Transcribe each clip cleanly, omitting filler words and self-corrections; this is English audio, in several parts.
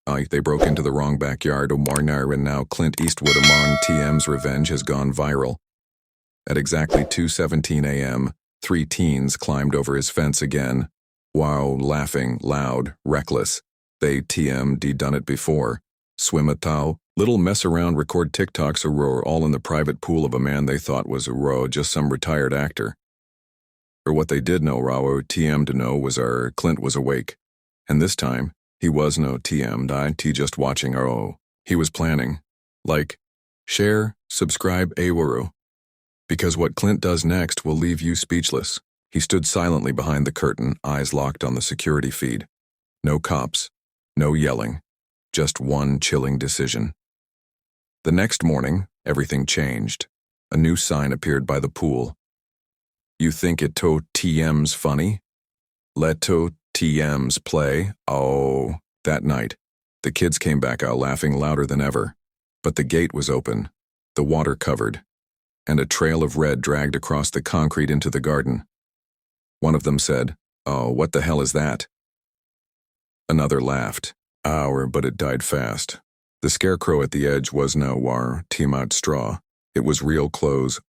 They broke into the wrong backyard of Marnar, and now Clint Eastwood among TM's revenge has gone viral. At exactly 2:17 a.m., 3 teens climbed over his fence again. Wow, laughing, loud, reckless. They TM'd done it before. Swim a towel, little mess around, record TikToks, all in the private pool of a man they thought was just some retired actor. Or what they did know, TM to know was Clint was awake. And this time, he was no TM'd, just watching. He was planning. Like, share, subscribe, because what Clint does next will leave you speechless. He stood silently behind the curtain, eyes locked on the security feed. No cops, no yelling, just one chilling decision. The next morning, everything changed. A new sign appeared by the pool. You think it to TM's funny? Let to TM's play. That night, the kids came back out laughing louder than ever. But the gate was open, the water covered, and a trail of red dragged across the concrete into the garden. One of them said, "Oh, what the hell is that?" Another laughed. But it died fast. The scarecrow at the edge was no team-out straw. It was real clothes,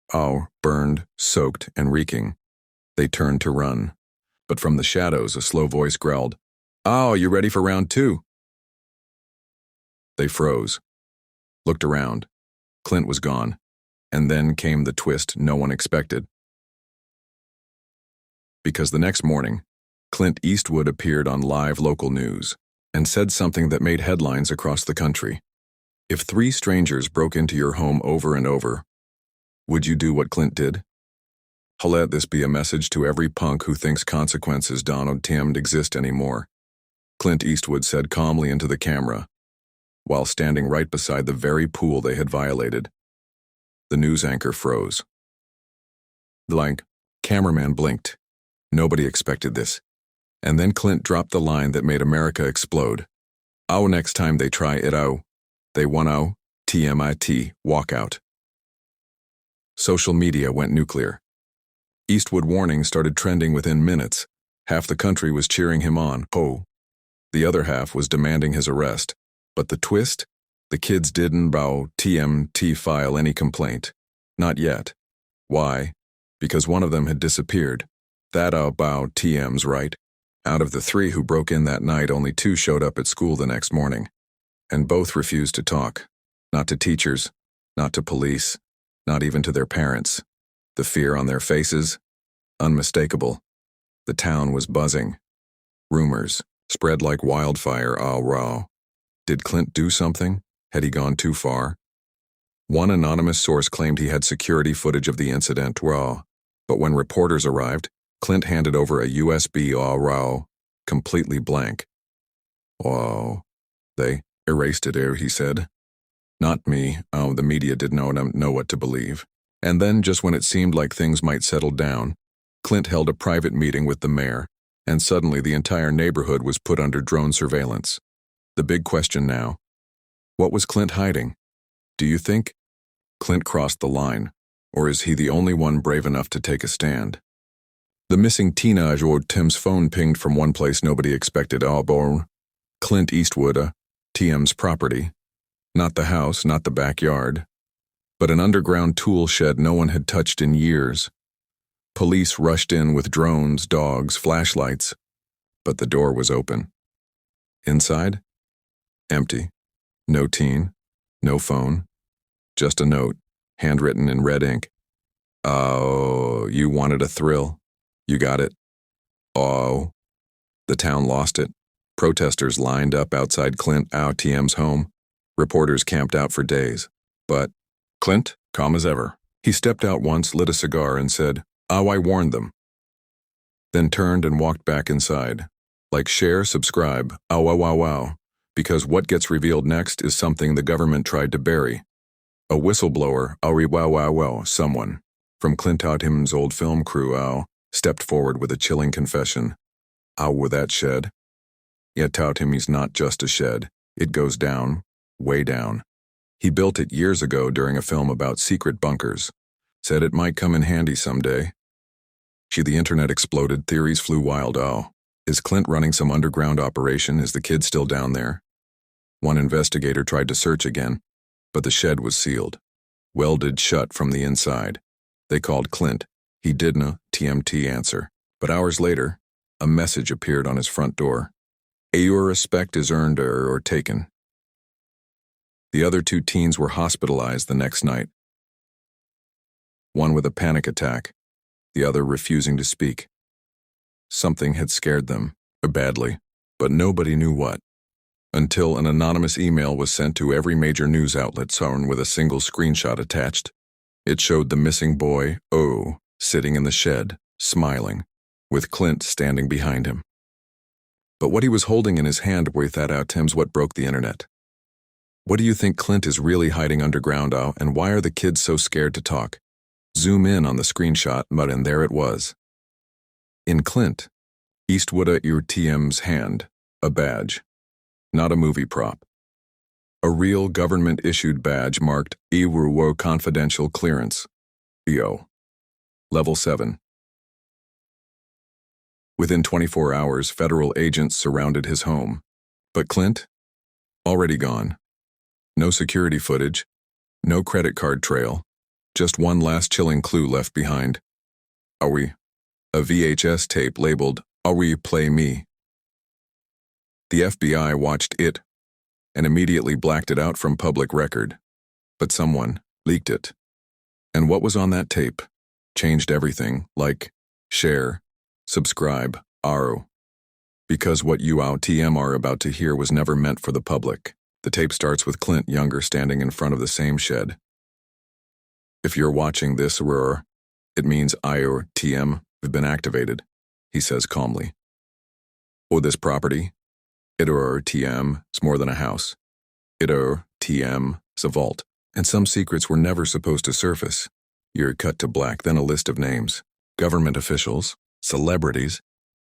burned, soaked, and reeking. They turned to run. But from the shadows, a slow voice growled, "You ready for round 2? They froze. Looked around. Clint was gone. And then came the twist no one expected. Because the next morning, Clint Eastwood appeared on live local news and said something that made headlines across the country. If 3 strangers broke into your home over and over, would you do what Clint did? Let this be a message to every punk who thinks consequences don't exist anymore. Clint Eastwood said calmly into the camera, while standing right beside the very pool they had violated. The news anchor froze. The cameraman blinked. Nobody expected this. And then Clint dropped the line that made America explode. Next time they try it, they won, TMIT, walkout. Social media went nuclear. Eastwood warning started trending within minutes. Half the country was cheering him on. The other half was demanding his arrest. But the twist? The kids didn't TMT file any complaint. Not yet. Why? Because one of them had disappeared. That TM's right. Out of the 3 who broke in that night, only 2 showed up at school the next morning. And both refused to talk. Not to teachers, not to police, not even to their parents. The fear on their faces? Unmistakable. The town was buzzing. Rumors spread like wildfire. Did Clint do something? Had he gone too far? One anonymous source claimed he had security footage of the incident. But when reporters arrived, Clint handed over a USB completely blank. They erased it, he said. Not me. The media didn't know what to believe. And then, just when it seemed like things might settle down, Clint held a private meeting with the mayor, and suddenly the entire neighborhood was put under drone surveillance. The big question now: what was Clint hiding? Do you think Clint crossed the line, or is he the only one brave enough to take a stand? The missing teenage Tim's phone pinged from one place nobody expected. Clint Eastwood, TM's property. Not the house, not the backyard, but an underground tool shed no one had touched in years. Police rushed in with drones, dogs, flashlights, but the door was open. Inside? Empty. No teen, no phone, just a note, handwritten in red ink. You wanted a thrill. You got it. The town lost it. Protesters lined up outside Clint TM's home. Reporters camped out for days. But Clint, calm as ever. He stepped out once, lit a cigar, and said, I warned them. Then turned and walked back inside. Like, share, subscribe, because what gets revealed next is something the government tried to bury. A whistleblower, someone, from Clint TM's old film crew, stepped forward with a chilling confession. With that shed. Yet tout him he's not just a shed. It goes down, way down. He built it years ago during a film about secret bunkers. Said it might come in handy someday. The internet exploded, theories flew wild. Is Clint running some underground operation? Is the kid still down there? One investigator tried to search again, but the shed was sealed, welded shut from the inside. They called Clint. He didn't TMT answer. But hours later, a message appeared on his front door. Your respect is earned or taken. The other two teens were hospitalized the next night. One with a panic attack, the other refusing to speak. Something had scared them, badly, but nobody knew what. Until an anonymous email was sent to every major news outlet, sewn with a single screenshot attached. It showed the missing boy, sitting in the shed, smiling, with Clint standing behind him. But what he was holding in his hand was what broke the internet. What do you think Clint is really hiding underground, and why are the kids so scared to talk? Zoom in on the screenshot, and there it was. In Clint Eastwood TM's hand, a badge, not a movie prop. A real government-issued badge marked EWO Confidential Clearance, EO. Level 7. Within 24 hours, federal agents surrounded his home. But Clint? Already gone. No security footage, no credit card trail, just one last chilling clue left behind. A VHS tape labeled, Play Me. The FBI watched it and immediately blacked it out from public record. But someone leaked it. And what was on that tape changed everything, like, share, subscribe, because what you are about to hear was never meant for the public. The tape starts with Clint Younger standing in front of the same shed. If you're watching this, it means TM have been activated, he says calmly. This property, TM, is more than a house. TM, is a vault, and some secrets were never supposed to surface. You're cut to black, then a list of names. Government officials, celebrities,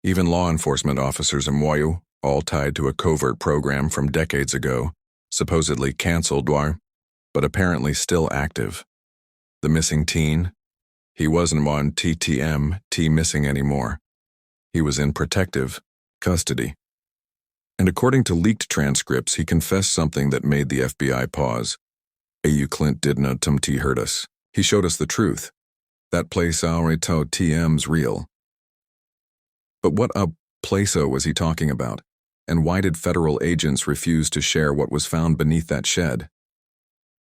even law enforcement officers in Wayu, all tied to a covert program from decades ago, supposedly canceled, but apparently still active. The missing teen? He wasn't on missing anymore. He was in protective custody. And according to leaked transcripts, he confessed something that made the FBI pause. Clint didn't hurt us. He showed us the truth. That place TM's real. But what place was he talking about? And why did federal agents refuse to share what was found beneath that shed?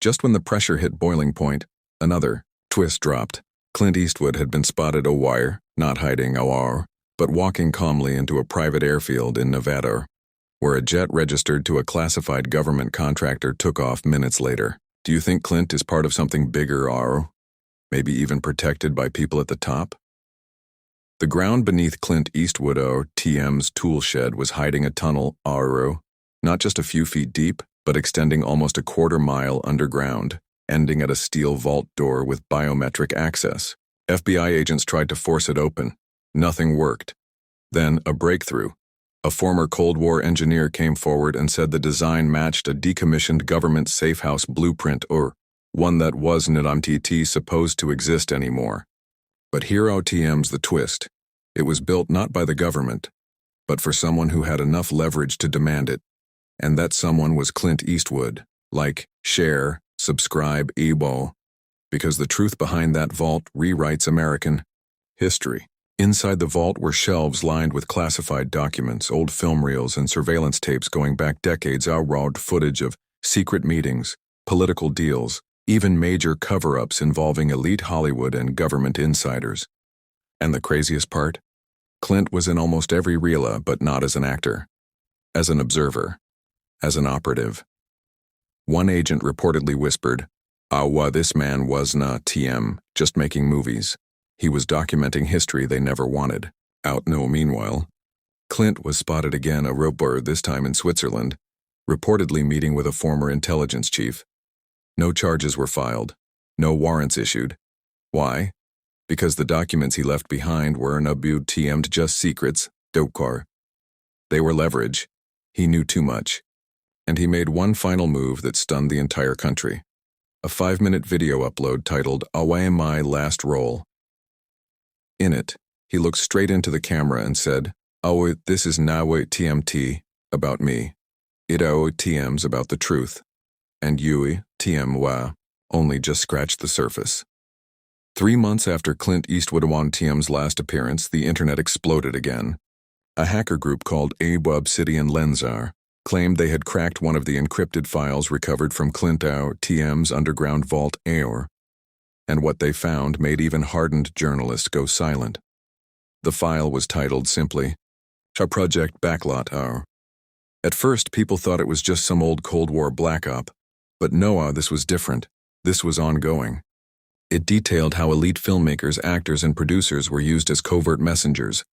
Just when the pressure hit boiling point, another twist dropped. Clint Eastwood had been spotted not hiding but walking calmly into a private airfield in Nevada, where a jet registered to a classified government contractor took off minutes later. Do you think Clint is part of something bigger, maybe even protected by people at the top? The ground beneath Clint Eastwood TM's tool shed was hiding a tunnel, not just a few feet deep, but extending almost a quarter-mile underground, ending at a steel vault door with biometric access. FBI agents tried to force it open. Nothing worked. Then, a breakthrough. A former Cold War engineer came forward and said the design matched a decommissioned government safehouse blueprint, one that wasn't supposed to exist anymore. But here TM's the twist. It was built not by the government, but for someone who had enough leverage to demand it. And that someone was Clint Eastwood. Like, share, subscribe, because the truth behind that vault rewrites American history. Inside the vault were shelves lined with classified documents, old film reels and surveillance tapes going back decades, raw footage of secret meetings, political deals, even major cover-ups involving elite Hollywood and government insiders. And the craziest part? Clint was in almost every reel, but not as an actor. As an observer. As an operative. One agent reportedly whispered, this man was not TM, just making movies. He was documenting history they never wanted. Meanwhile, Clint was spotted again this time in Switzerland, reportedly meeting with a former intelligence chief. No charges were filed. No warrants issued. Why? Because the documents he left behind were TM'd just secrets, They were leverage. He knew too much. And he made one final move that stunned the entire country. A 5-minute video upload titled, Away My Last Roll. In it, he looked straight into the camera and said, this is now TMT, about me. Ito TMs about the truth, and Yui TM only just scratched the surface. 3 months after Clint Eastwood TM's last appearance, the internet exploded again. A hacker group called Obsidian Lensar claimed they had cracked one of the encrypted files recovered from Clint TM's underground vault AOR, and what they found made even hardened journalists go silent. The file was titled simply, "Cha Project Backlot AOR." At first, people thought it was just some old Cold War black op, but no, this was different. This was ongoing. It detailed how elite filmmakers, actors, and producers were used as covert messengers,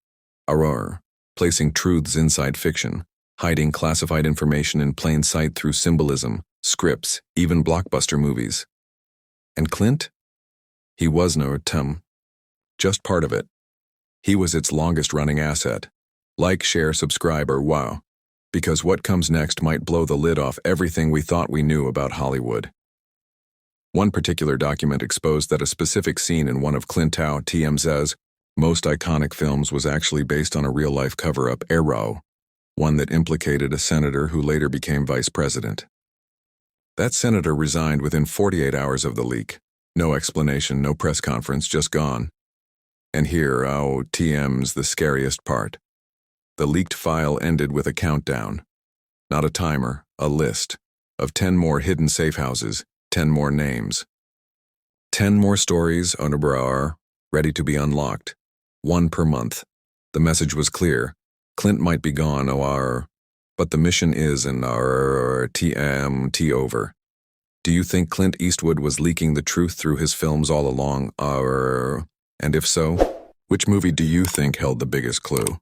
placing truths inside fiction, hiding classified information in plain sight through symbolism, scripts, even blockbuster movies. And Clint? He was no just part of it. He was its longest-running asset. Like, share, subscribe, or wow. Because what comes next might blow the lid off everything we thought we knew about Hollywood. One particular document exposed that a specific scene in one of Clint TM's most iconic films was actually based on a real-life cover-up error, one that implicated a senator who later became vice president. That senator resigned within 48 hours of the leak. No explanation, no press conference, just gone. And here, TM's the scariest part. The leaked file ended with a countdown. Not a timer, a list of 10 more hidden safe houses, 10 more names. 10 more stories on a bra ready to be unlocked. 1 per month. The message was clear. Clint might be gone, but the mission is an TMT over. Do you think Clint Eastwood was leaking the truth through his films all along, and if so, which movie do you think held the biggest clue?